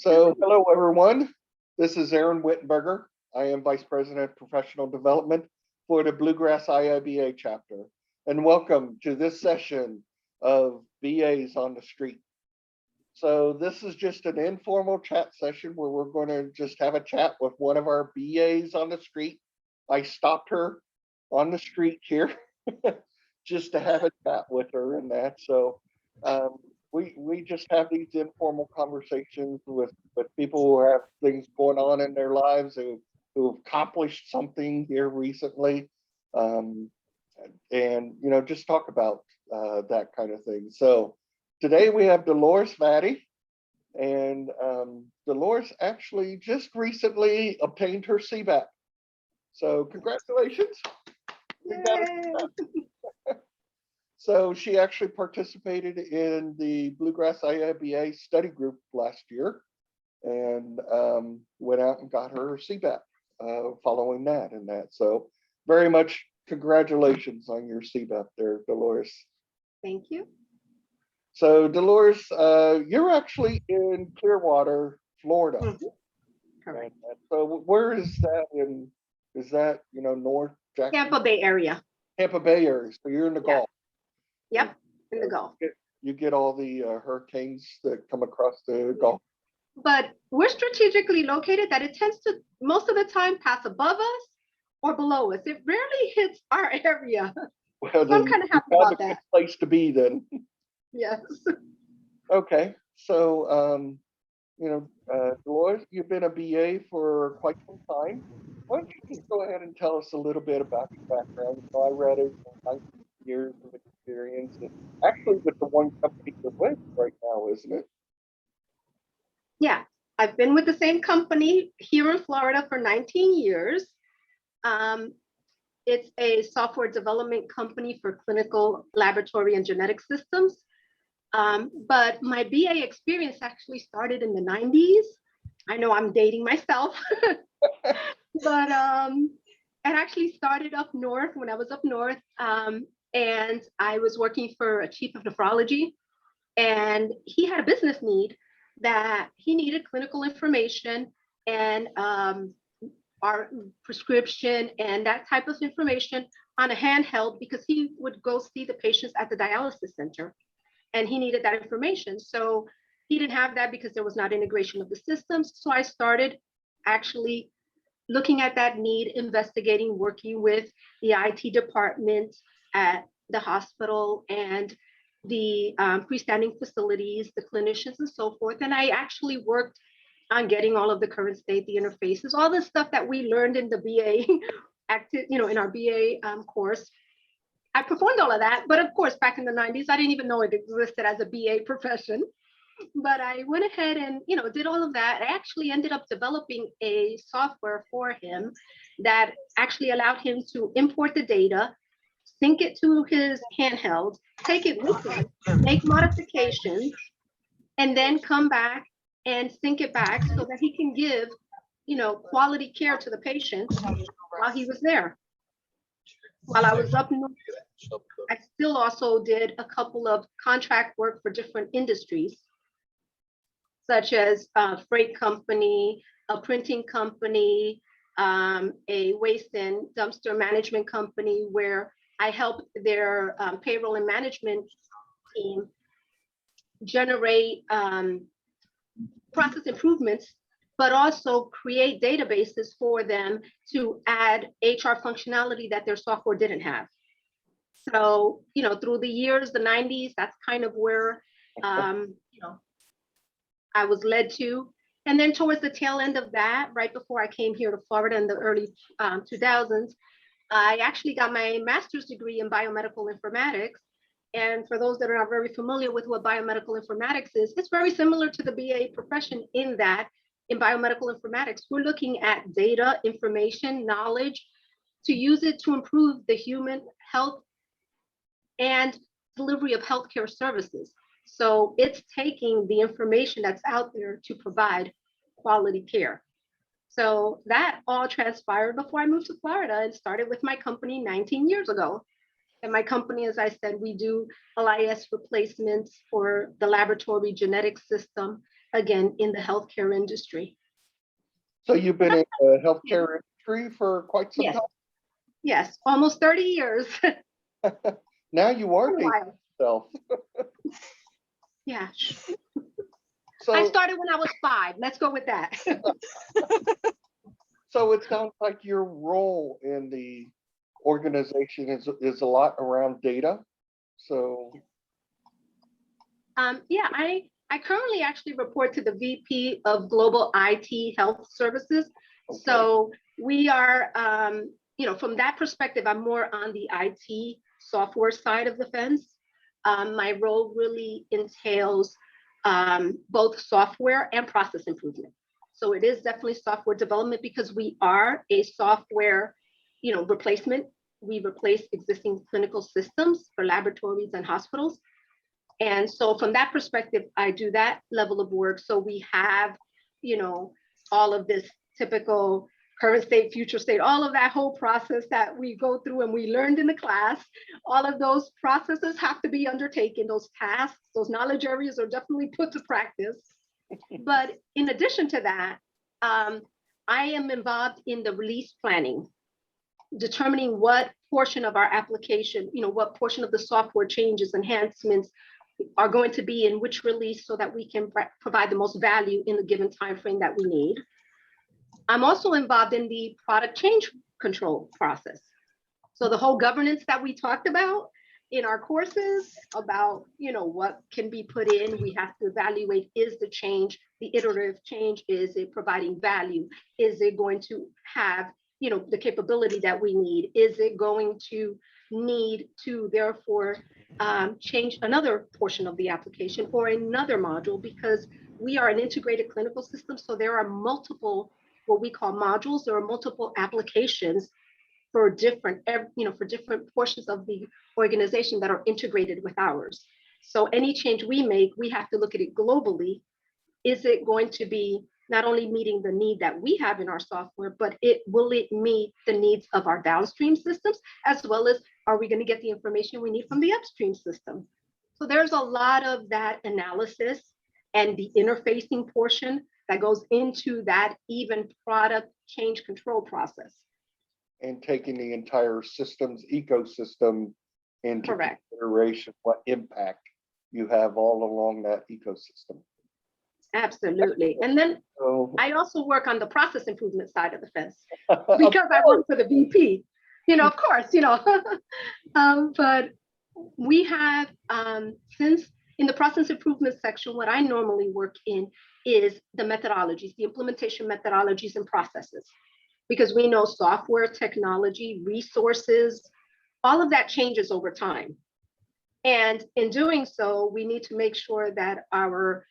Hello everyone. This is Aaron Wittenberger. I am Vice President of Professional Development for the Bluegrass IIBA chapter. And welcome to this session of BAs on the Street. So this is just an informal chat session where we're going to just have a chat with one of our BAs on the street. I stopped her on the street here just to have a chat with her and that. So we just have these informal conversations with people who have things going on in their lives who've accomplished something here recently, and just talk about that kind of thing. So today we have Dolores Vadi, and Dolores actually just recently obtained her CBAP. So congratulations. So she actually participated in the Bluegrass IIBA study group last year and went out and got her CBAP following that and that. So very much congratulations on your CBAP there, Dolores. Thank you. So Dolores, you're actually in Clearwater, Florida. Mm-hmm. Correct. So where is that in, is that, North Jackson? Tampa Bay area. Tampa Bay area. So you're in the Gulf. Yep, in the Gulf. You get all the hurricanes that come across the Gulf. But we're strategically located that it tends to most of the time pass above us or below us. It rarely hits our area. Well, so I'm kind of happy about that. Place to be then. Yes. Okay, so Dolores, you've been a BA for quite some time. Why don't you just go ahead and tell us a little bit about your background? I read it, 19 years of experience, and actually with the one company you're with right now, isn't it? Yeah, I've been with the same company here in Florida for 19 years. It's a software development company for clinical laboratory and genetic systems. But my BA experience actually started in the 90s. I know I'm dating myself, but it actually started up north when I was up north. And I was working for a chief of nephrology, and he had a business need that he needed clinical information and our prescription and that type of information on a handheld, because he would go see the patients at the dialysis center and he needed that information. So he didn't have that because there was not integration of the systems. So I started actually looking at that need, investigating, working with the IT department at the hospital and the freestanding facilities, the clinicians and so forth. And I actually worked on getting all of the current state, the interfaces, all the stuff that we learned in the BA, in our BA course. I performed all of that, but of course, back in the 90s, I didn't even know it existed as a BA profession. But I went ahead and, did all of that. I actually ended up developing a software for him that actually allowed him to import the data, sync it to his handheld, take it with him, make modifications, and then come back and sync it back so that he can give, quality care to the patient while he was there. While I was up north, I still also did a couple of contract work for different industries, such as a freight company, a printing company, a waste and dumpster management company, where I helped their payroll and management team generate process improvements, but also create databases for them to add HR functionality that their software didn't have. So, through the years, the 90s, that's kind of where, I was led to. And then towards the tail end of that, right before I came here to Florida in the early 2000s, I actually got my master's degree in biomedical informatics. And for those that are not very familiar with what biomedical informatics is, it's very similar to the BA profession in that in biomedical informatics, we're looking at data, information, knowledge to use it to improve the human health and delivery of healthcare services. So it's taking the information that's out there to provide quality care. So that all transpired before I moved to Florida and started with my company 19 years ago. And my company, as I said, we do LIS replacements for the laboratory genetic system, again, in the healthcare industry. So you've been in the healthcare industry for quite some Yes, time. yes, almost 30 years. Now you are For a dating while. yourself. Yeah. So I started when I was 5. Let's go with that. So it sounds like your role in the organization is a lot around data. So Yeah, I currently actually report to the VP of Global IT Health Services. okay. So we are, from that perspective, I'm more on the IT software side of the fence. My role really entails both software and process improvement. So it is definitely software development because we are a software, replacement. We replace existing clinical systems for laboratories and hospitals. And so from that perspective, I do that level of work. So we have, all of this typical current state, future state, all of that whole process that we go through and we learned in the class. All of those processes have to be undertaken. Those tasks, those knowledge areas are definitely put to practice. But in addition to that, I am involved in the release planning, determining what portion of our application, what portion of the software changes, enhancements are going to be in which release so that we can provide the most value in the given time frame that we need. I'm also involved in the product change control process. So the whole governance that we talked about in our courses about, what can be put in, we have to evaluate, is the change, the iterative change, is it providing value? Is it going to have, the capability that we need? Is it going to need to therefore change another portion of the application or another module, because we are an integrated clinical system. So there are multiple, what we call modules. There are multiple applications for different, for different portions of the organization that are integrated with ours. So any change we make, we have to look at it globally. Is it going to be not only meeting the need that we have in our software, but will it meet the needs of our downstream systems, as well as are we going to get the information we need from the upstream system? So there's a lot of that analysis and the interfacing portion that goes into that even product change control process. And taking the entire systems ecosystem into Correct. consideration, what impact you have all along that ecosystem. Absolutely. And then So, I also work on the process improvement side of the fence because I work for the VP, of course, but we have, since in the process improvement section, what I normally work in is the methodologies, the implementation methodologies and processes, because we know software, technology, resources, all of that changes over time. And in doing so, we need to make sure that our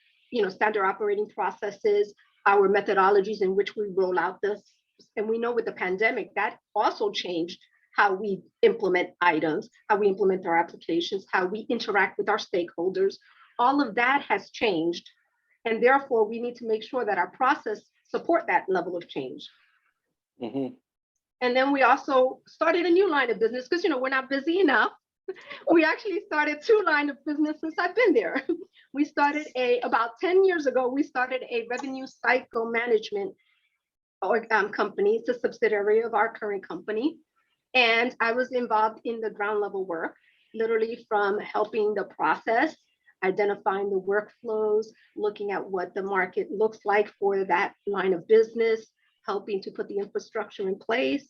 standard operating processes, our methodologies in which we roll out this. And we know with the pandemic, that also changed how we implement items, how we implement our applications, how we interact with our stakeholders. All of that has changed. And therefore, we need to make sure that our process support that level of change. mm-hmm. And then we also started a new line of business because, we're not busy enough. We actually started 2 lines of business since I've been there. We started about 10 years ago, we started a revenue cycle management company. It's a subsidiary of our current company. And I was involved in the ground level work, literally from helping the process, identifying the workflows, looking at what the market looks like for that line of business, helping to put the infrastructure in place.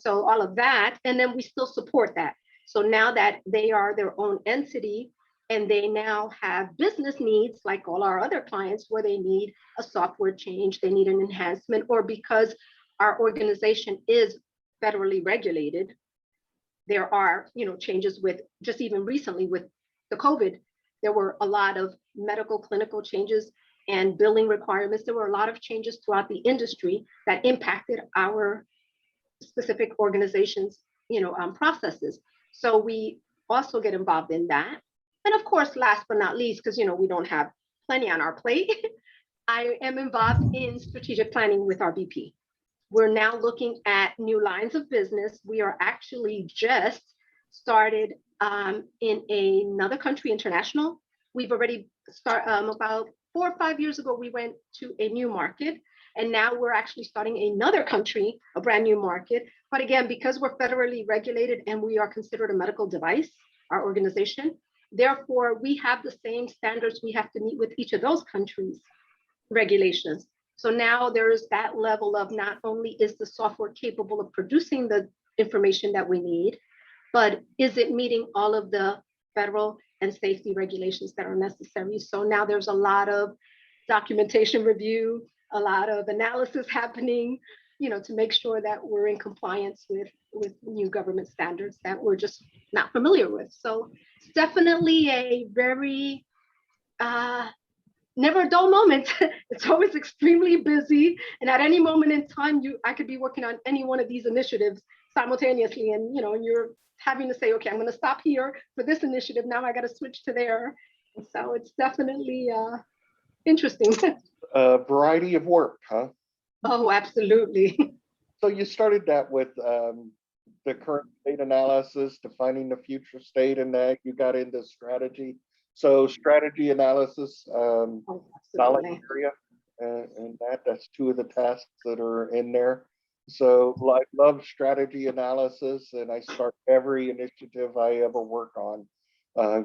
So all of that, and then we still support that. So now that they are their own entity and they now have business needs like all our other clients where they need a software change, they need an enhancement, or because our organization is federally regulated, there are, changes with just even recently with the COVID, there were a lot of medical clinical changes and billing requirements. There were a lot of changes throughout the industry that impacted our specific organizations, processes. So we also get involved in that. And of course, last but not least, because we don't have plenty on our plate, I am involved in strategic planning with our VP. We're now looking at new lines of business. We are actually just started in another country, international. we've already about 4 or 5 years ago, we went to a new market. And now we're actually starting another country, a brand new market. But again, because we're federally regulated and we are considered a medical device, our organization, therefore, we have the same standards we have to meet with each of those countries' regulations. So now there's that level of not only is the software capable of producing the information that we need, but is it meeting all of the federal and safety regulations that are necessary? So now there's a lot of documentation review, a lot of analysis happening, to make sure that we're in compliance with new government standards that we're just not familiar with. So it's definitely a very never a dull moment. It's always extremely busy, and at any moment in time, I could be working on any one of these initiatives simultaneously, and you're having to say, okay, I'm going to stop here for this initiative. Now I got to switch to there. So it's definitely interesting. A variety of work, huh? Oh, absolutely. So you started that with the current state analysis, defining the future state, and that you got into strategy. So strategy analysis, Oh, knowledge absolutely. area, and that's two of the tasks that are in there. So I love strategy analysis, and I start every initiative I ever work on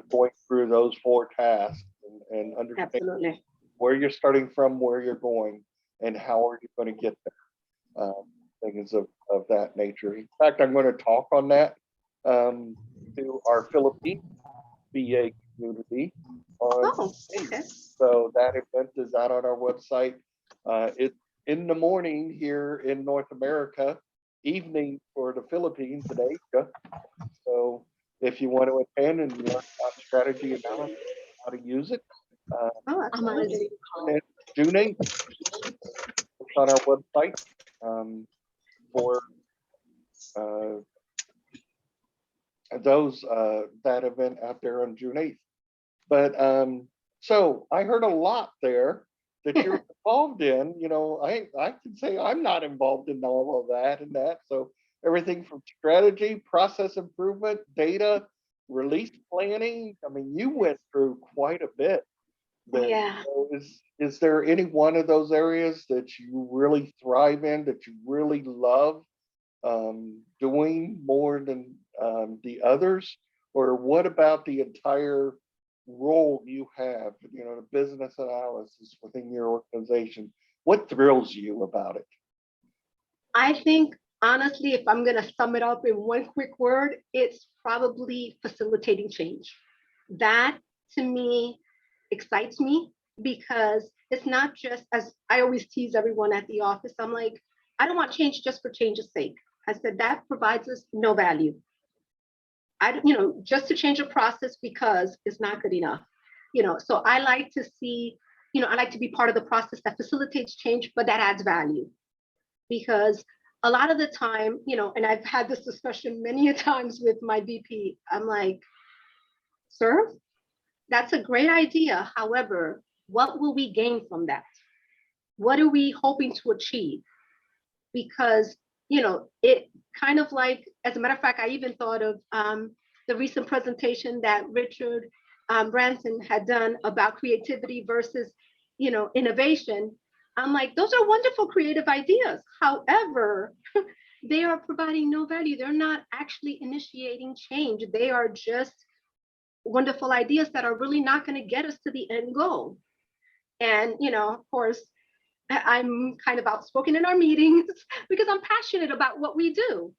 going through those 4 tasks and understand Absolutely. where you're starting from, where you're going, and how are you going to get there. Things of that nature. In fact, I'm going to talk on that to our Philippine VA community on Oh, okay. so that event is out on our website. It's in the morning here in North America, evening for the Philippines in Asia. So if you want to attend and learn about strategy analysis, how to use it, Oh, absolutely. it's June 8th. It's on our website for those that event out there on June 8th. But so I heard a lot there that you're involved in. I can say I'm not involved in all of that and that. So everything from strategy, process improvement, data, release planning. I mean, you went through quite a bit. But Yeah. is there any one of those areas that you really thrive in, that you really love doing more than the others? Or what about the entire role you have, the business analysis within your organization? What thrills you about it? I think, honestly, if I'm going to sum it up in one quick word, it's probably facilitating change. That to me excites me because it's not just, as I always tease everyone at the office, I'm like, I don't want change just for change's sake. I said that provides us no value. Just to change a process because it's not good enough. So I like to see, I like to be part of the process that facilitates change, but that adds value. Because a lot of the time, and I've had this discussion many a times with my VP, I'm like, sir, that's a great idea. However, what will we gain from that? What are we hoping to achieve? Because, it kind of like, as a matter of fact, I even thought of the recent presentation that Richard Branson had done about creativity versus, innovation. I'm like, those are wonderful creative ideas. However, they are providing no value. They're not actually initiating change. They are just wonderful ideas that are really not going to get us to the end goal. And, of course, I'm kind of outspoken in our meetings because I'm passionate about what we do.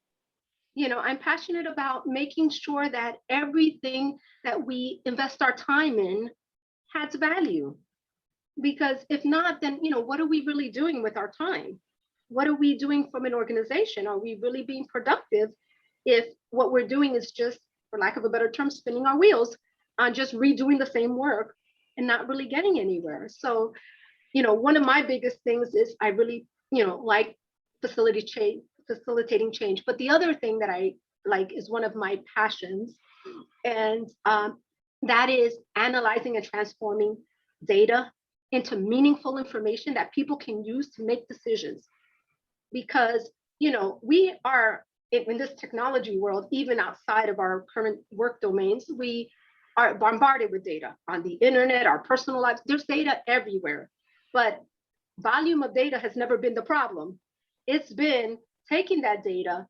I'm passionate about making sure that everything that we invest our time in has value. Because if not, then, what are we really doing with our time? What are we doing from an organization? Are we really being productive if what we're doing is just, for lack of a better term, spinning our wheels on just redoing the same work and not really getting anywhere? So, one of my biggest things is I really, like facilitating change. But the other thing that I like is one of my passions, and that is analyzing and transforming data into meaningful information that people can use to make decisions. Because, we are in this technology world, even outside of our current work domains, we are bombarded with data on the internet, our personal lives. There's data everywhere, but volume of data has never been the problem. It's been taking that data,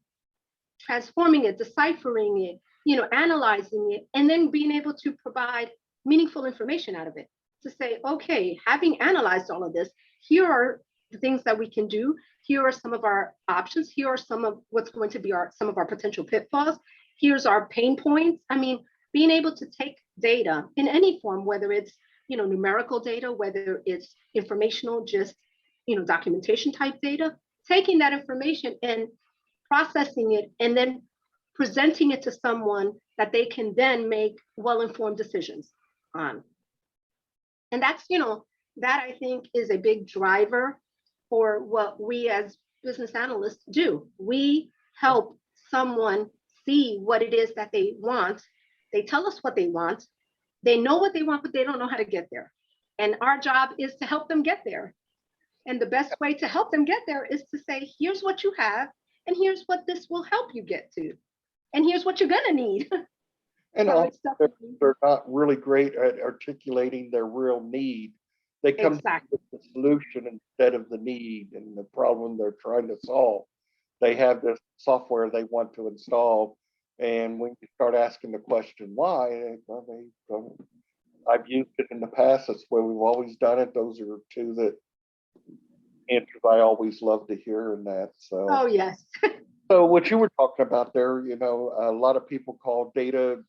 transforming it, deciphering it, analyzing it, and then being able to provide meaningful information out of it to say, okay, having analyzed all of this, here are the things that we can do. Here are some of our options. Here are some of what's going to be some of our potential pitfalls. Here's our pain points. I mean, being able to take data in any form, whether it's numerical data, whether it's informational, just documentation type data, taking that information and processing it and then presenting it to someone that they can then make well-informed decisions on. And that's, that I think is a big driver for what we as business analysts do. We help someone see what it is that they want. They tell us what they want. They know what they want, but they don't know how to get there. And our job is to help them get there. And the best way to help them get there is to say, here's what you have, and here's what this will help you get to. And here's what you're gonna need. And so they're not really great at articulating their real need. They come exactly with the solution instead of the need and the problem they're trying to solve. They have this software they want to install, and when you start asking the question why, they don't. I've used it in the past. That's where we've always done it. Those are two that answers I always love to hear in that. So. Oh yes. So what you were talking about there, a lot of people call data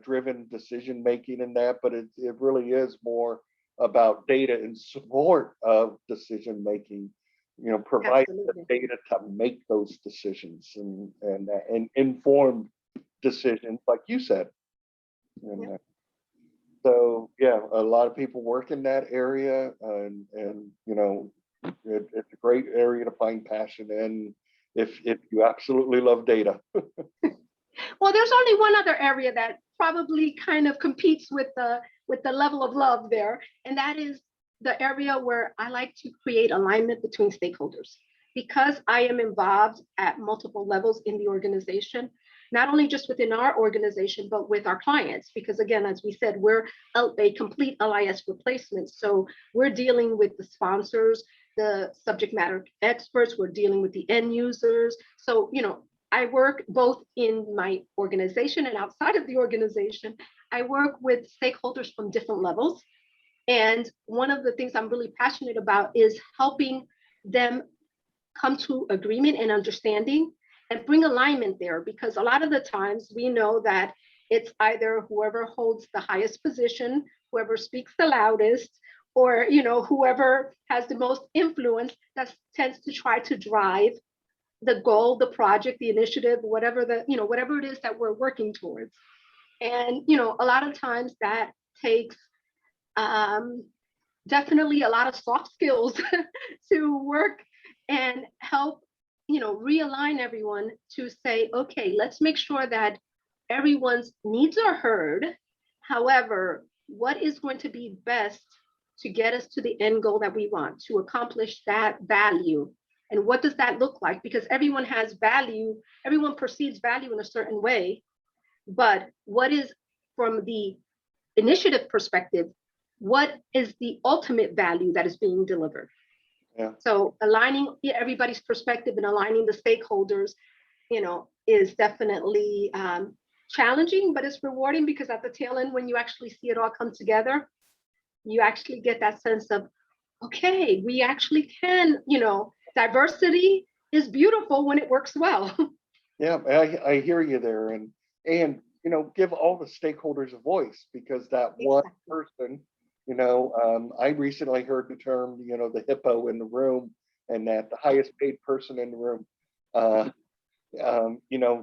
driven decision making and that, but it really is more about data in support of decision making. Providing the data to make those decisions and informed decisions, like you said. And, so yeah, a lot of people work in that area, and it's a great area to find passion in. If you absolutely love data. Well, there's only one other area that probably kind of competes with the level of love there, and that is the area where I like to create alignment between stakeholders. Because I am involved at multiple levels in the organization, not only just within our organization, but with our clients. Because again, as we said, we're a complete LIS replacement. So we're dealing with the sponsors, the subject matter experts, we're dealing with the end users. So, I work both in my organization and outside of the organization. I work with stakeholders from different levels. And one of the things I'm really passionate about is helping them come to agreement and understanding and bring alignment there. Because a lot of the times we know that it's either whoever holds the highest position, whoever speaks the loudest, or whoever has the most influence that tends to try to drive the goal, the project, the initiative, whatever whatever it is that we're working towards. And a lot of times that takes definitely a lot of soft skills to work and help realign everyone to say, okay, let's make sure that everyone's needs are heard. However, what is going to be best to get us to the end goal that we want, to accomplish that value? And what does that look like? Because everyone has value, everyone perceives value in a certain way, but what is, from the initiative perspective, what is the ultimate value that is being delivered? Yeah. So aligning everybody's perspective and aligning the stakeholders, is definitely challenging, but it's rewarding, because at the tail end, when you actually see it all come together, you actually get that sense of, okay, we actually can, diversity is beautiful when it works well. Yeah, I hear you there, and give all the stakeholders a voice, because that one person, I recently heard the term, the hippo in the room, and that the highest paid person in the room,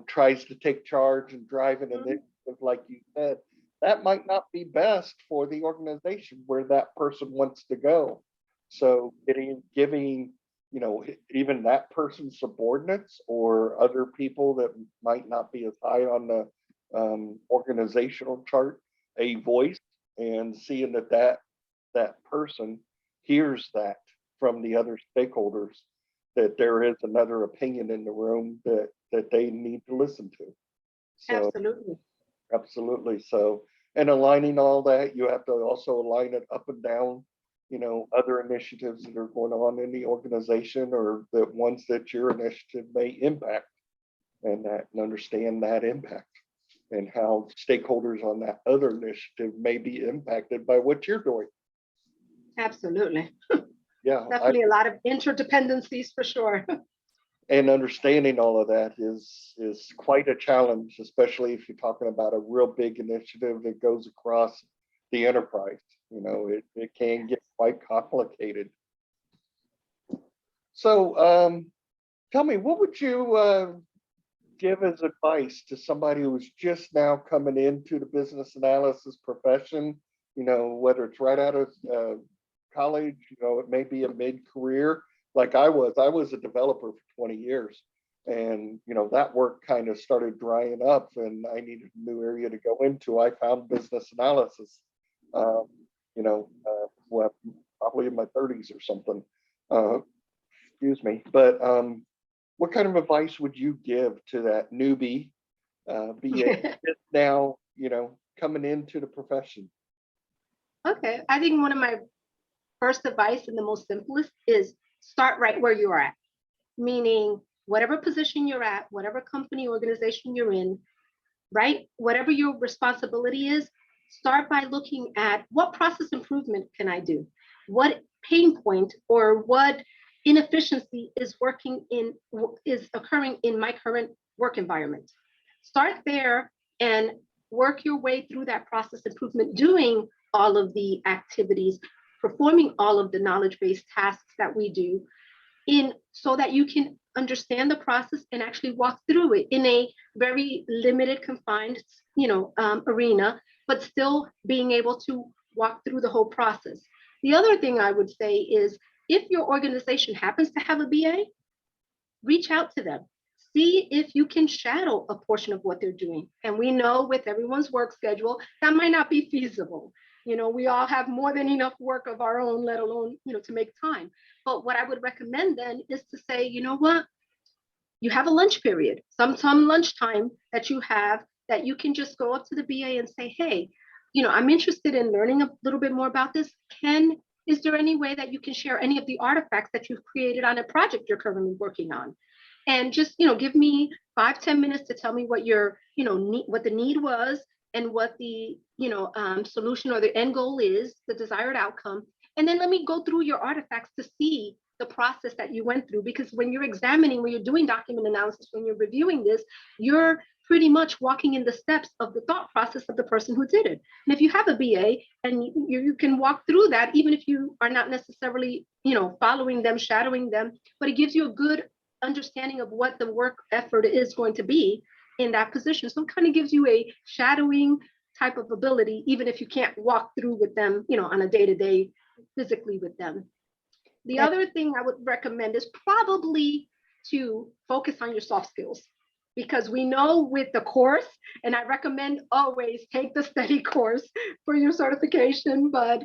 tries to take charge and drive an initiative, like you said. That might not be best for the organization where that person wants to go. So giving, even that person's subordinates or other people that might not be as high on the organizational chart a voice, and seeing that person hears that from the other stakeholders, that there is another opinion in the room that they need to listen to. So, Absolutely. Absolutely. So And aligning all that, you have to also align it up and down, other initiatives that are going on in the organization or the ones that your initiative may impact, and understand that impact and how stakeholders on that other initiative may be impacted by what you're doing. Absolutely. Yeah. Definitely a lot of interdependencies for sure. And understanding all of that is quite a challenge, especially if you're talking about a real big initiative that goes across the enterprise. It can get quite complicated. So tell me, what would you give as advice to somebody who's just now coming into the business analysis profession, whether it's right out of college, it may be a mid-career, like I was a developer for 20 years. And, that work kind of started drying up and I needed a new area to go into. I found business analysis, well, probably in my 30s or something. Excuse me. But what kind of advice would you give to that newbie BA just now, coming into the profession? Okay, I think one of my first advice and the most simplest is start right where you are at, meaning whatever position you're at, whatever company organization you're in, right? Whatever your responsibility is, start by looking at what process improvement can I do? What pain point or what inefficiency is occurring in my current work environment? Start there and work your way through that process improvement, doing all of the activities, performing all of the knowledge-based tasks that we do so that you can understand the process and actually walk through it in a very limited, confined, arena, but still being able to walk through the whole process. The other thing I would say is if your organization happens to have a BA, reach out to them. See if you can shadow a portion of what they're doing. And we know with everyone's work schedule, that might not be feasible. We all have more than enough work of our own, let alone, to make time. But what I would recommend then is to say, you know what? You have a lunch period, some lunchtime that you have that you can just go up to the BA and say, hey, I'm interested in learning a little bit more about this. Is there any way that you can share any of the artifacts that you've created on a project you're currently working on? And just, give me 5-10 minutes to tell me what your, what the need was and what the, solution or the end goal is, the desired outcome. And then let me go through your artifacts to see the process that you went through. Because when you're doing document analysis, when you're reviewing this, you're pretty much walking in the steps of the thought process of the person who did it. And if you have a BA and you can walk through that, even if you are not necessarily, following them, shadowing them, but it gives you a good understanding of what the work effort is going to be in that position. So it kind of gives you a shadowing type of ability, even if you can't walk through with them, on a day-to-day physically with them. The other thing I would recommend is probably to focus on your soft skills, because we know with the course, and I recommend always take the study course for your certification, but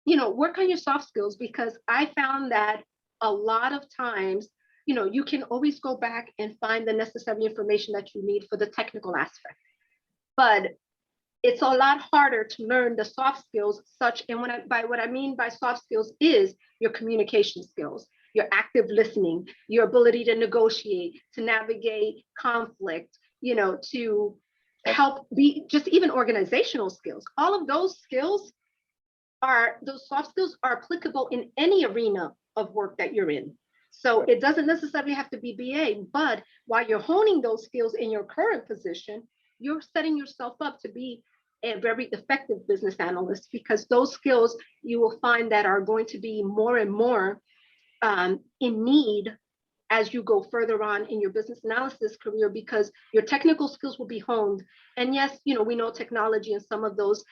work on your soft skills, because I found that a lot of times, you can always go back and find the necessary information that you need for the technical aspect. But it's a lot harder to learn the soft skills and what I mean by soft skills is your communication skills, your active listening, your ability to negotiate, to navigate conflict, to help be just even organizational skills. All of those soft skills are applicable in any arena of work that you're in. So it doesn't necessarily have to be BA, but while you're honing those skills in your current position, you're setting yourself up to be a very effective business analyst, because those skills you will find that are going to be more and more in need as you go further on in your business analysis career, because your technical skills will be honed. And yes, we know technology and some of those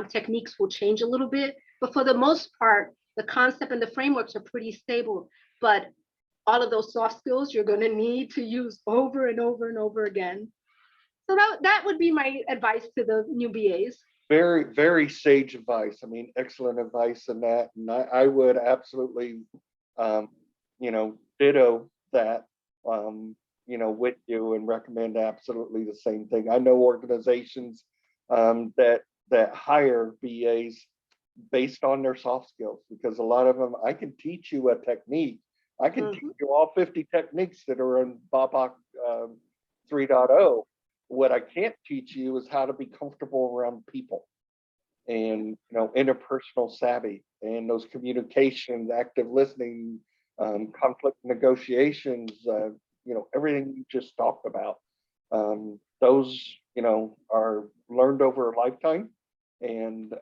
techniques will change a little bit, but for the most part, the concept and the frameworks are pretty stable. But all of those soft skills you're going to need to use over and over and over again. So that would be my advice to the new BAs. Very, very sage advice. I mean, excellent advice in that. And I would absolutely, ditto that, with you and recommend absolutely the same thing. I know organizations that that hire BAs based on their soft skills, because a lot of them, I can teach you a technique. I can teach you all 50 techniques that are in BABA 3.0. What I can't teach you is how to be comfortable around people and, interpersonal savvy and those communications, active listening, conflict negotiations, everything you just talked about. Those, are learned over a lifetime. And,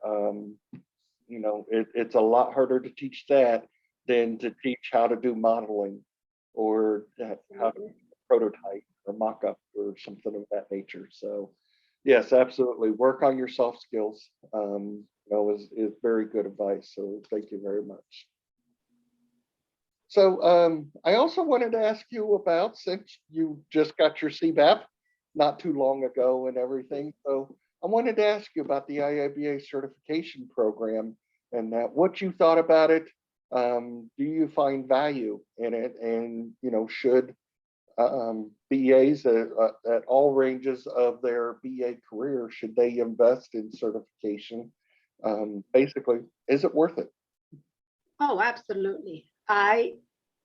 it's a lot harder to teach that than to teach how to do modeling or how to prototype or mock-up or something of that nature. So yes, absolutely. Work on your soft skills, is very good advice. So thank you very much. So I also wanted to ask you about, since you just got your CBAP not too long ago and everything. So I wanted to ask you about the IIBA certification program and what you thought about it. Do you find value in it? And, should BAs at all ranges of their BA career, should they invest in certification? Basically, is it worth it? Oh, absolutely. I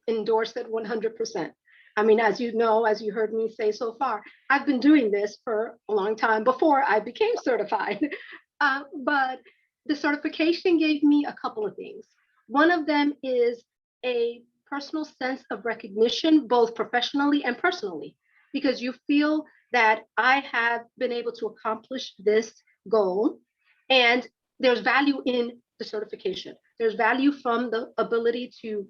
endorse it 100%. I mean, as you know, as you heard me say so far, I've been doing this for a long time before I became certified. But the certification gave me a couple of things. One of them is a personal sense of recognition, both professionally and personally, because you feel that I have been able to accomplish this goal, and there's value in the certification. There's value from the ability to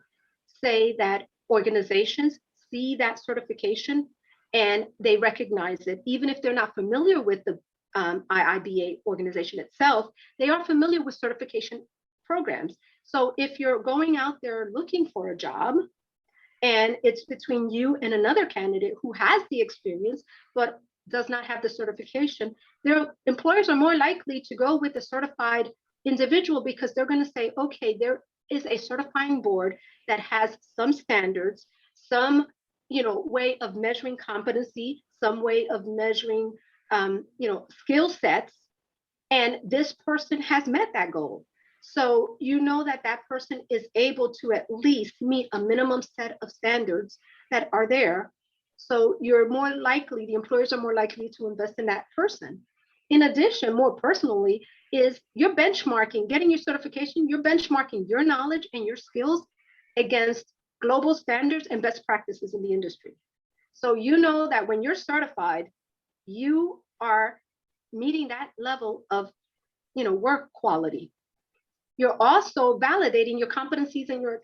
say that organizations see that certification and they recognize it, even if they're not familiar with the IIBA organization itself, they are familiar with certification programs. So if you're going out there looking for a job and it's between you and another candidate who has the experience but does not have the certification, their employers are more likely to go with a certified individual because they're going to say, okay, there is a certifying board that has some standards, some way of measuring competency, some way of measuring skill sets, and this person has met that goal. So that person is able to at least meet a minimum set of standards that are there. So you're more likely, the employers are more likely to invest in that person. In addition, more personally, is you're benchmarking, getting your certification, you're benchmarking your knowledge and your skills against global standards and best practices in the industry. So that when you're certified, you are meeting that level of work quality. You're also validating your competencies and your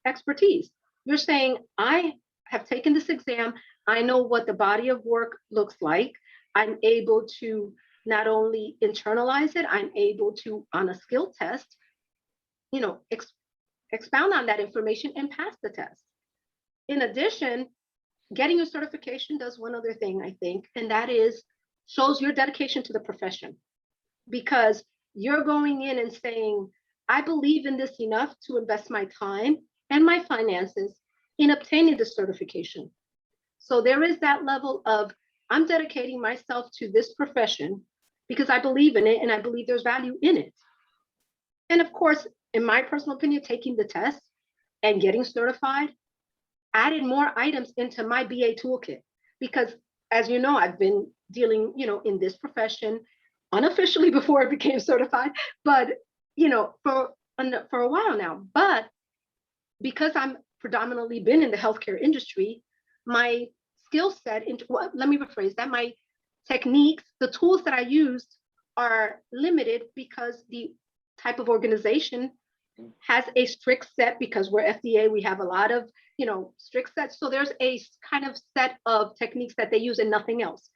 expertise. You're saying, I have taken this exam, I know what the body of work looks like. I'm able to not only internalize it, I'm able to, on a skill test, expound on that information and pass the test. In addition, getting a certification does one other thing, I think, and that is shows your dedication to the profession, because you're going in and saying, I believe in this enough to invest my time and my finances in obtaining the certification. So there is that level of, I'm dedicating myself to this profession because I believe in it and I believe there's value in it. And of course, in my personal opinion, taking the test and getting certified added more items into my BA toolkit, because as you know, I've been dealing, in this profession unofficially before I became certified, but for a while now. But because I'm predominantly been in the healthcare industry, my skill set, let me rephrase that, my techniques, the tools that I used are limited because the type of organization has a strict set, because we're FDA, we have a lot of, strict sets. So there's a kind of set of techniques that they use and nothing else.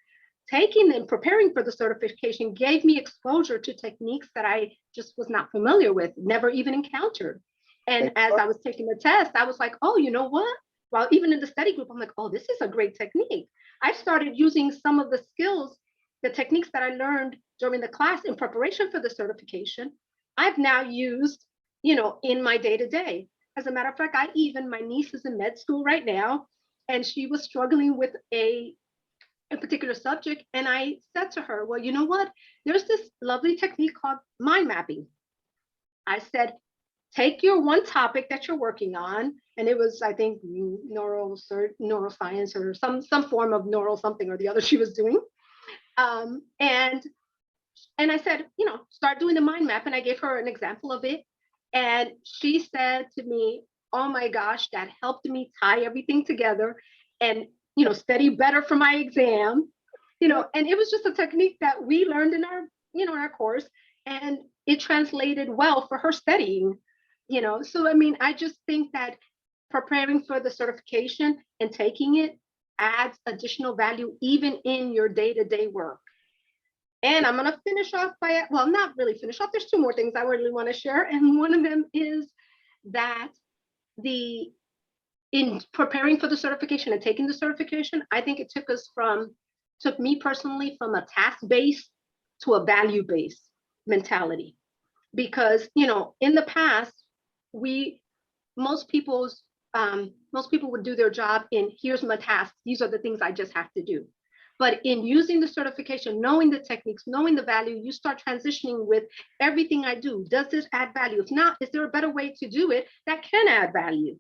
Taking and preparing for the certification gave me exposure to techniques that I just was not familiar with, never even encountered. And as I was taking the test, I was like, oh, you know what? Well, even in the study group, I'm like, oh, this is a great technique. I started using some of the skills, the techniques that I learned during the class in preparation for the certification, I've now used, in my day-to-day. As a matter of fact, my niece is in med school right now, and she was struggling with a a particular subject. And I said to her, well, you know what? There's this lovely technique called mind mapping. I said, take your one topic that you're working on, and it was, I think, neuroscience or some form of neural something or the other she was doing. And I said, start doing the mind map. And I gave her an example of it. And she said to me, oh my gosh, that helped me tie everything together and, study better for my exam, and it was just a technique that we learned in our, in our course, and it translated well for her studying, So, I mean, I just think that preparing for the certification and taking it adds additional value even in your day-to-day work. And I'm going to finish off by, well, not really finish off. There's two more things I really want to share. And one of them is that in preparing for the certification and taking the certification, I think it took me personally from a task-based to a value-based mentality. Because, in the past, most people would do their job in, here's my task, these are the things I just have to do. But in using the certification, knowing the techniques, knowing the value, you start transitioning with everything I do. Does this add value? If not, is there a better way to do it that can add value?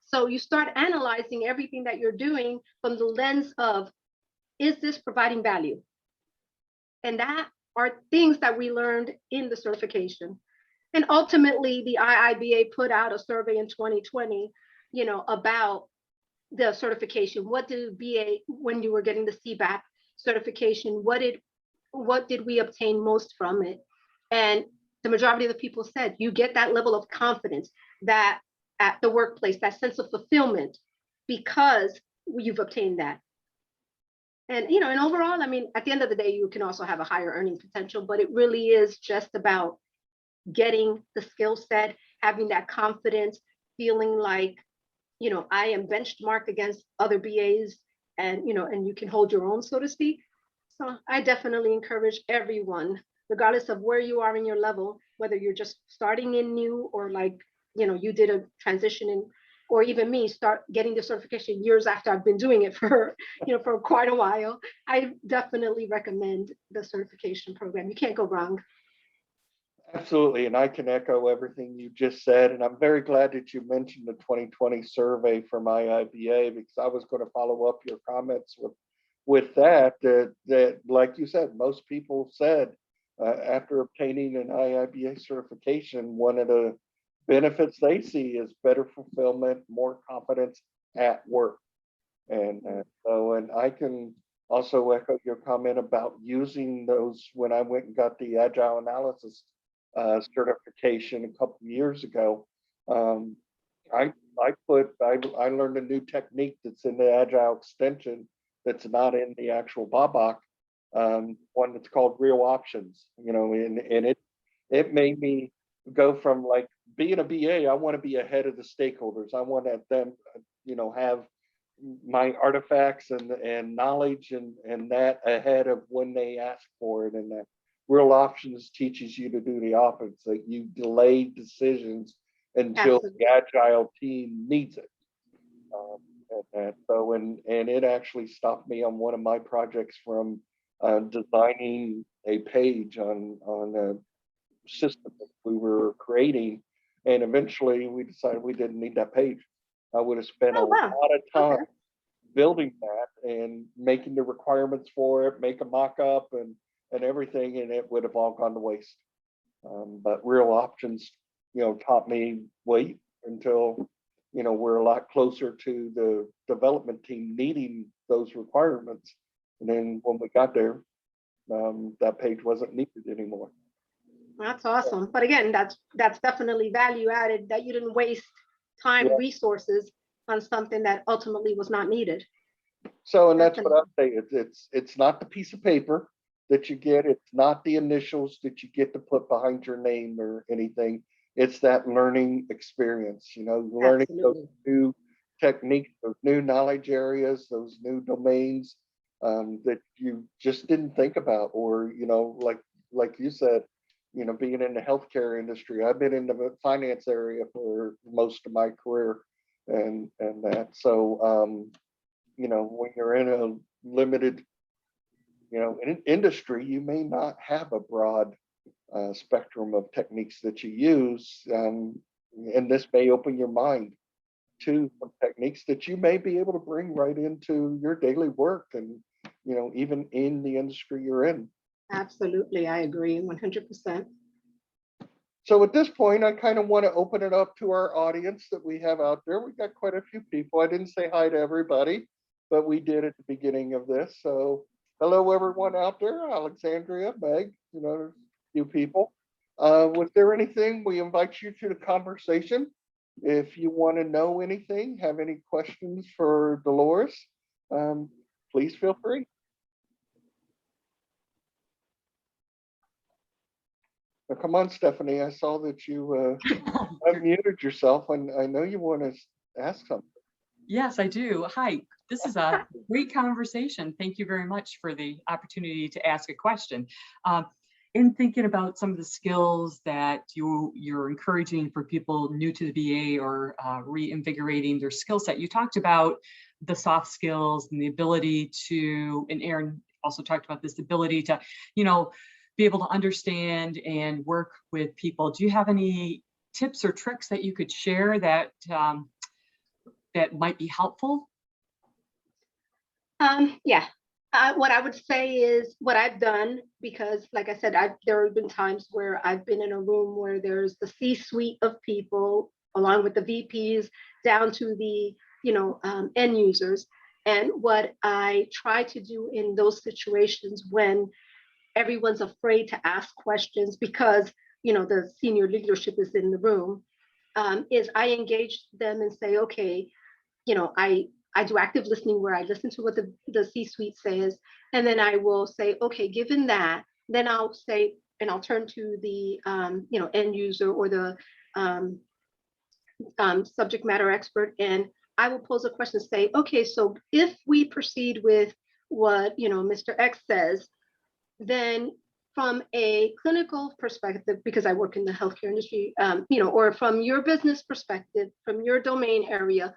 So you start analyzing everything that you're doing from the lens of, is this providing value? And that are things that we learned in the certification. And ultimately, the IIBA put out a survey in 2020, about the certification. What did BA, when you were getting the CBAP certification, what did we obtain most from it? And the majority of the people said, you get that level of confidence that at the workplace, that sense of fulfillment, because you've obtained that. And, and overall, I mean, at the end of the day, you can also have a higher earning potential, but it really is just about getting the skill set, having that confidence, feeling like, I am benchmarked against other BAs, and, and you can hold your own, so to speak. So I definitely encourage everyone, regardless of where you are in your level, whether you're just starting in new or like, you did a transition in, or even me, start getting the certification years after I've been doing it for, for quite a while. I definitely recommend the certification program. You can't go wrong. Absolutely, and I can echo everything you just said. And I'm very glad that you mentioned the 2020 survey from IIBA, because I was going to follow up your comments with that, like you said, most people said after obtaining an IIBA certification, one of the benefits they see is better fulfillment, more confidence at work. And I can also echo your comment about using those when I went and got the agile analysis certification a couple of years ago. I learned a new technique that's in the agile extension that's not in the actual BABAC, one that's called real options, and it made me go from like being a BA, I want to be ahead of the stakeholders. I want them, have my artifacts and knowledge and that ahead of when they ask for it. And that real options teaches you to do the opposite. So you delay decisions until Absolutely. The agile team needs it. And it actually stopped me on one of my projects from designing a page on a system that we were creating, and eventually we decided we didn't need that page. I would have spent a lot of time building that and making the requirements for it, make a mock-up and everything, and it would have all gone to waste. But real options, taught me wait until we're a lot closer to the development team needing those requirements, and then when we got there, that page wasn't needed anymore. That's awesome. But again, that's definitely value added, that you didn't waste time, resources on something that ultimately was not needed. So, and that's what I'm saying. It's not the piece of paper that you get. It's not the initials that you get to put behind your name or anything. It's that learning experience, learning those new techniques, those new knowledge areas, those new domains that you just didn't think about, or, like you said, being in the healthcare industry. I've been in the finance area for most of my career, and that. So, when you're in a limited in industry, you may not have a broad spectrum of techniques that you use. And this may open your mind to some techniques that you may be able to bring right into your daily work and, even in the industry you're in. Absolutely, I agree 100%. So at this point, I kind of want to open it up to our audience that we have out there. We've got quite a few people. I didn't say hi to everybody, but we did at the beginning of this. So hello, everyone out there. Alexandria, Meg, there's a few people. Was there anything? We invite you to the conversation. If you want to know anything, have any questions for Dolores, please feel free. Now, come on, Stephanie. I saw that you unmuted yourself, and I know you want to ask something. Yes, I do. Hi, this is a great conversation. Thank you very much for the opportunity to ask a question. In thinking about some of the skills that you're encouraging for people new to the BA or reinvigorating their skill set, you talked about the soft skills and the ability to, and Aaron also talked about this ability to, be able to understand and work with people. Do you have any tips or tricks that you could share that that might be helpful? Yeah. What I would say is what I've done, because like I said, there have been times where I've been in a room where there's the C-suite of people, along with the VPs, down to the end users. And what I try to do in those situations when everyone's afraid to ask questions because the senior leadership is in the room, is I engage them and say, okay, I do active listening where I listen to what the C-suite says, and then I will say, okay, given that, then I'll say, and I'll turn to the end user or the subject matter expert, and I will pose a question, say, okay, so if we proceed with what Mr. X says, then from a clinical perspective, because I work in the healthcare industry, or from your business perspective, from your domain area,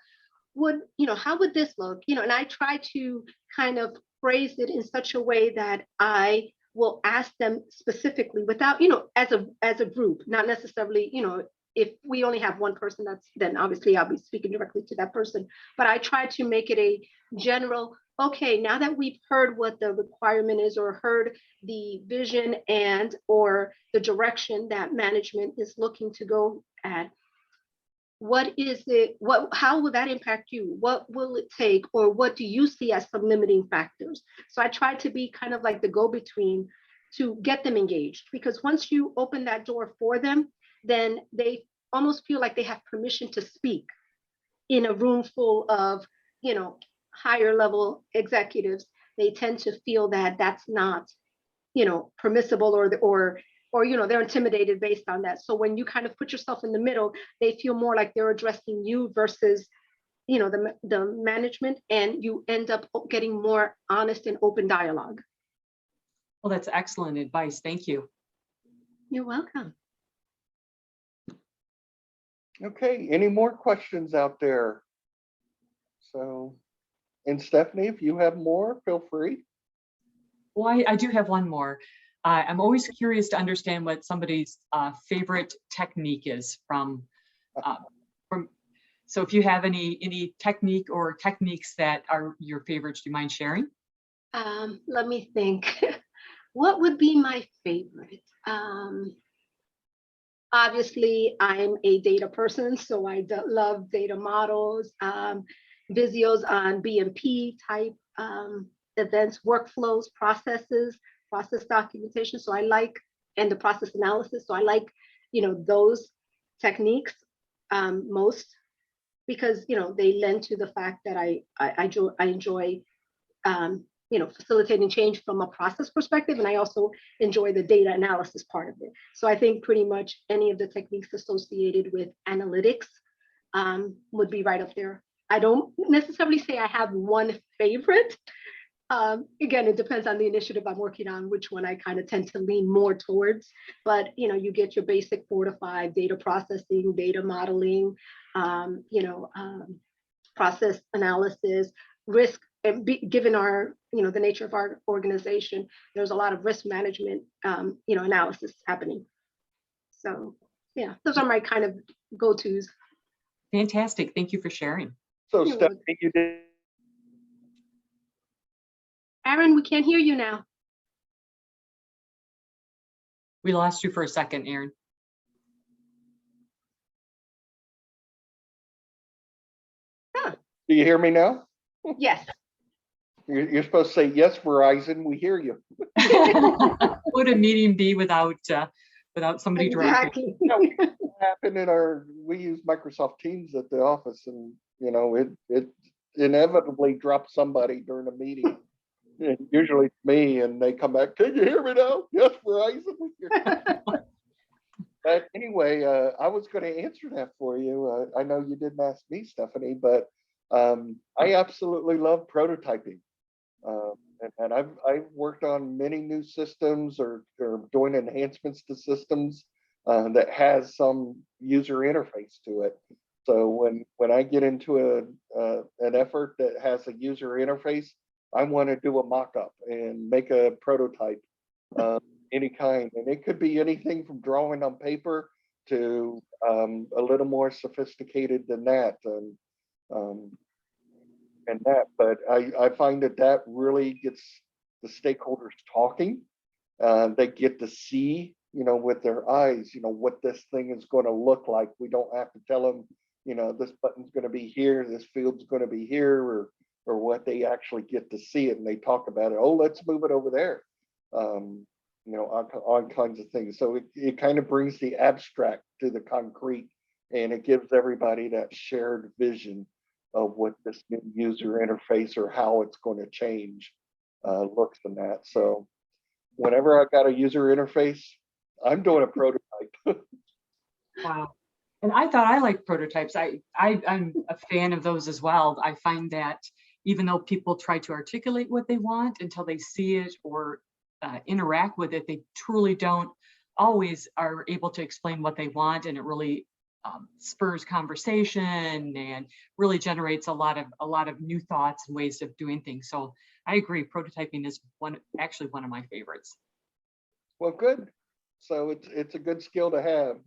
how would this look? And I try to kind of phrase it in such a way that I will ask them specifically without, as a group, not necessarily, if we only have one person, then obviously I'll be speaking directly to that person. But I try to make it a general, okay, now that we've heard what the requirement is or heard the vision and or the direction that management is looking to go at, what is it, how will that impact you? What will it take, or what do you see as some limiting factors? So I try to be kind of like the go-between to get them engaged, because once you open that door for them, then they almost feel like they have permission to speak in a room full of, higher level executives. They tend to feel that that's not, permissible or they're intimidated based on that. So when you kind of put yourself in the middle, they feel more like they're addressing you versus, the management, and you end up getting more honest and open dialogue. Well, that's excellent advice. Thank you. You're welcome. Okay, any more questions out there? So, and Stephanie, if you have more, feel free. Well, I do have one more. I'm always curious to understand what somebody's favorite technique is from. So if you have any technique or techniques that are your favorites, do you mind sharing? Let me think. What would be my favorite? Obviously, I'm a data person, so I love data models, videos on BMP type events, workflows, process documentation. So I like, and the process analysis. So I like, those techniques most, because, they lend to the fact that I enjoy, facilitating change from a process perspective. And I also enjoy the data analysis part of it. So I think pretty much any of the techniques associated with analytics would be right up there. I don't necessarily say I have one favorite. Again, it depends on the initiative I'm working on, which one I kind of tend to lean more towards. But, you get your basic 4 to 5 data processing, data modeling, process analysis, risk and given our, the nature of our organization, there's a lot of risk management, analysis happening. So yeah, those are my kind of go-tos. Fantastic. Thank you for sharing. So Stephanie, you did. Aaron, we can't hear you now. We lost you for a second, Aaron. Huh. Do you hear me now? Yes. You're supposed to say, yes, Verizon, we hear you. What would a meeting be without somebody directing? Exactly. What happened we use Microsoft Teams at the office, and it inevitably drops somebody during a meeting. Usually it's me, and they come back, can you hear me now? Yes, Verizon. But anyway, I was going to answer that for you. I know you didn't ask me, Stephanie, but I absolutely love prototyping. And I've worked on many new systems or doing enhancements to systems that has some user interface to it. So when I get into an effort that has a user interface, I want to do a mock-up and make a prototype any kind. And it could be anything from drawing on paper to a little more sophisticated than that. But I find that really gets the stakeholders talking. They get to see, with their eyes, what this thing is going to look like. We don't have to tell them, this button's going to be here, this field's going to be here, or what. They actually get to see it, and they talk about it. Oh, let's move it over there. On kinds of things. So it kind of brings the abstract to the concrete, and it gives everybody that shared vision of what this new user interface or how it's going to change looks in that. So whenever I got a user interface, I'm doing a prototype. Wow. And I thought I liked prototypes. I'm a fan of those as well. I find that even though people try to articulate what they want until they see it or interact with it, they truly don't always are able to explain what they want, and it really spurs conversation and really generates a lot of new thoughts and ways of doing things. So I agree, prototyping is actually one of my favorites. Well, good. So it's a good skill to have,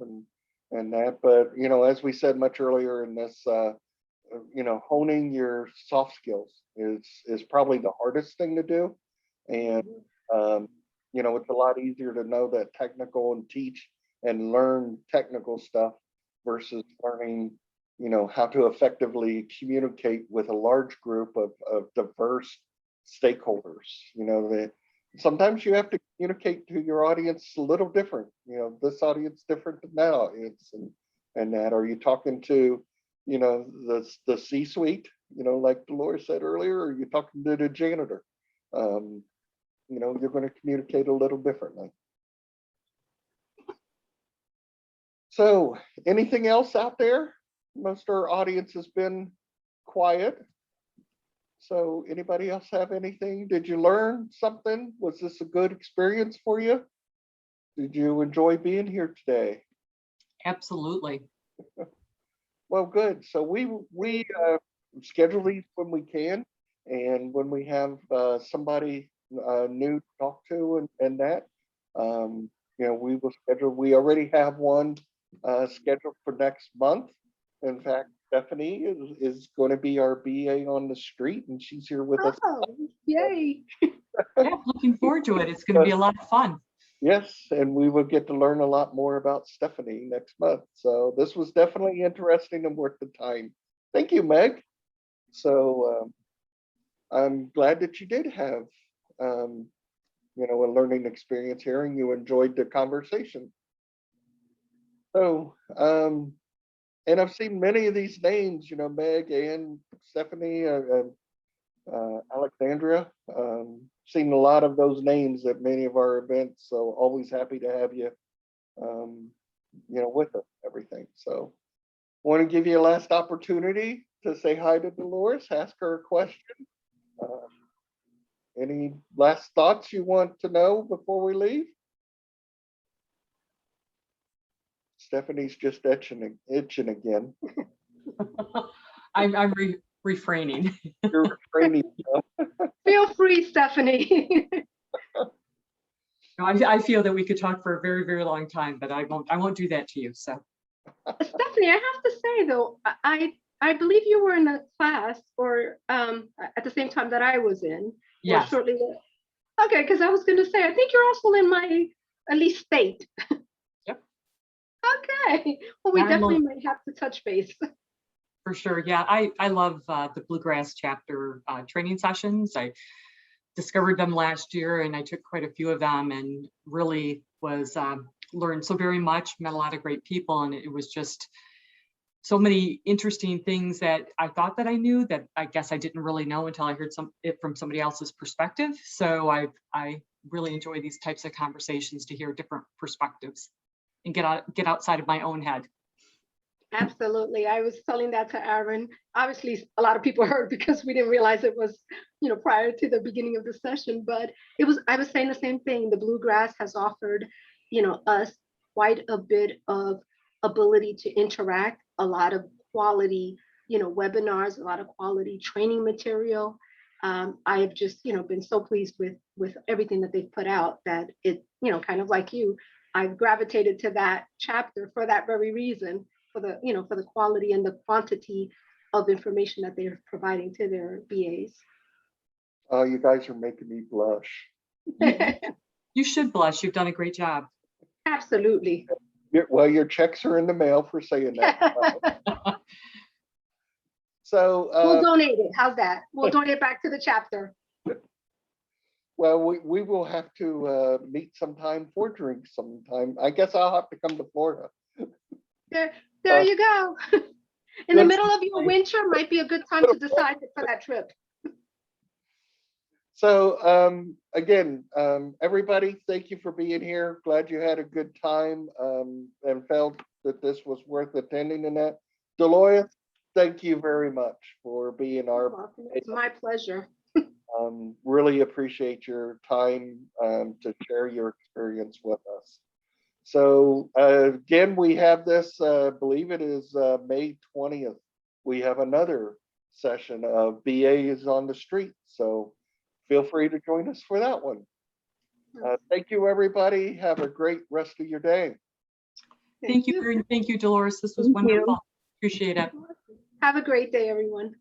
and that. But as we said much earlier in this, honing your soft skills is probably the hardest thing to do, and it's a lot easier to know that technical and teach and learn technical stuff versus learning, how to effectively communicate with a large group of diverse stakeholders. That sometimes you have to communicate to your audience a little different. This audience different than that audience, and that. Are you talking to, the C-suite, like Dolores said earlier, or are you talking to the janitor? You're going to communicate a little differently. So anything else out there? Most of our audience has been quiet. So anybody else have anything? Did you learn something? Was this a good experience for you? Did you enjoy being here today? Absolutely. Well, good. So we schedule these when we can, and when we have somebody new to talk to and that, we will schedule. We already have one scheduled for next month. In fact, Stephanie is going to be our BA on the street, and she's here with us. Oh, yay. Yeah, looking forward to it. It's going to be a lot of fun. Yes, and we will get to learn a lot more about Stephanie next month. So this was definitely interesting and worth the time. Thank you, Meg. So I'm glad that you did have, a learning experience here, and you enjoyed the conversation. So, and I've seen many of these names, Meg and Stephanie, Alexandria. Seen a lot of those names at many of our events. So always happy to have you, with us, everything. So I want to give you a last opportunity to say hi to Dolores, ask her a question. Any last thoughts you want to know before we leave? Stephanie's just itching again. I'm refraining. You're refraining. Feel free, Stephanie. No, I feel that we could talk for a very, very long time, but I won't do that to you. So Stephanie, I have to say though, I believe you were in a class or at the same time that I was in, or yes, shortly. Okay, because I was going to say, I think you're also in my at least state. Yep. Okay, well, we Yeah, definitely might have to touch base. for sure. Yeah, I love the Bluegrass chapter training sessions. I discovered them last year, and I took quite a few of them, and really was learned so very much. Met a lot of great people, and it was just so many interesting things that I thought that I knew that I guess I didn't really know until I heard it from somebody else's perspective. So I really enjoy these types of conversations to hear different perspectives and get outside of my own head. Absolutely. I was telling that to Aaron. Obviously, a lot of people heard because we didn't realize it was, prior to the beginning of the session, but I was saying the same thing. The Bluegrass has offered, us quite a bit of ability to interact, a lot of quality, webinars, a lot of quality training material. I have just, been so pleased with everything that they've put out that it, kind of like you, I've gravitated to that chapter for that very reason, for the quality and the quantity of information that they're providing to their BAs. Oh, you guys are making me blush. You should blush. You've done a great job. Absolutely. Well, your checks are in the mail for saying that. So We'll donate it. How's that? We'll donate back to the chapter. well, we will have to meet sometime for drinks sometime. I guess I'll have to come to Florida. There you go. In the middle of your winter might be a good time to decide for that trip. So again, everybody, thank you for being here. Glad you had a good time and felt that this was worth attending. And that, Dolores, thank you very much for being our. It's my pleasure. Really appreciate your time to share your experience with us. So again, we have this, I believe it is May 20th. We have another session of BAs on the street. So feel free to join us for that one. Thank you, everybody. Have a great rest of your day. Thank you, Dolores. This was wonderful. Appreciate it. Have a great day, everyone.